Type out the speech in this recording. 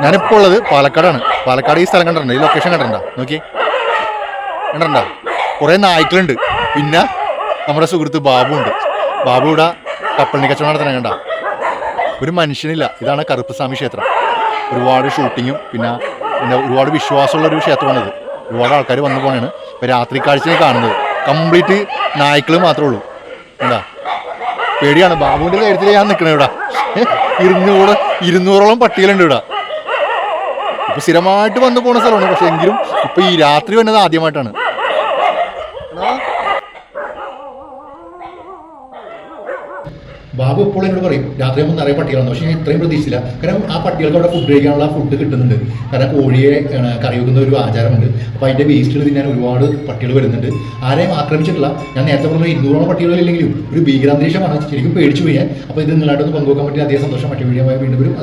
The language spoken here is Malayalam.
ഞാനിപ്പോൾ ഉള്ളത് പാലക്കാടാണ്. പാലക്കാട് ഈ സ്ഥലം കണ്ടിട്ടുണ്ട്, ഈ ലൊക്കേഷൻ കണ്ടിട്ടുണ്ടോ? നോക്കി കണ്ടിട്ടുണ്ടോ? കുറേ നായ്ക്കളുണ്ട്. പിന്നെ നമ്മുടെ സുഹൃത്ത് ബാബു ഉണ്ട്. ബാബു ഇവിടെ കപ്പലിന് കച്ചവടം നടത്തണം. കണ്ട ഒരു മനുഷ്യനില്ല. ഇതാണ് കറുപ്പസ്വാമി ക്ഷേത്രം. ഒരുപാട് ഷൂട്ടിങ്ങും പിന്നെ ഒരുപാട് വിശ്വാസമുള്ളൊരു ക്ഷേത്രമാണിത്. ഒരുപാട് ആൾക്കാർ വന്നു പോകണതാണ്. ഇപ്പോൾ രാത്രി കാഴ്ചയെ കാണുന്നത് കംപ്ലീറ്റ് നായ്ക്കൾ മാത്രമേ ഉള്ളൂ. എന്താ പേടിയാണ്. ബാബുവിൻ്റെ കാര്യത്തിൽ ഞാൻ നിൽക്കണേ ഇവിടെ. 200ഓളം പട്ടികളുണ്ട് ഇവിടെ. ഇപ്പൊ സ്ഥിരമായിട്ട് വന്നു പോകുന്ന സ്ഥലമാണ്. പക്ഷെ എങ്കിലും ഇപ്പൊ ഈ രാത്രി വന്നത് ആദ്യമായിട്ടാണ്. ബാബു എപ്പോഴും എന്നോട് പറയും രാത്രി ആകുമ്പോൾ നിറയെ പട്ടികളാണ്. പക്ഷേ ഞാൻ ഇത്രയും പ്രതീക്ഷിച്ചില്ല. കാരണം ആ പട്ടികൾക്ക് അവിടെ ഫുഡ് കഴിക്കാനുള്ള ഫുഡ് കിട്ടുന്നുണ്ട്. കാരണം കോഴിയെ കറി വെക്കുന്ന ഒരു ആചാരമുണ്ട്. അപ്പോൾ അതിൻ്റെ വേസ്റ്റുകൾ തിന്നാൻ ഒരുപാട് പട്ടികൾ വരുന്നുണ്ട്. ആരെയും ആക്രമിച്ചിട്ടില്ല. ഞാൻ നേരത്തെ പറഞ്ഞ 200ഓളം പട്ടികളില്ലെങ്കിലും ഒരു ഭീകരാന്തരീക്ഷമാണ്. ശരിക്കും പേടിച്ചു പോയി ഞാൻ. അപ്പോൾ ഇത് നിങ്ങളായിട്ടൊന്ന് പങ്കുവെക്കാൻ പറ്റിയ അധികം സന്തോഷം. മറ്റു വീഡിയോ വീണ്ടും വരും.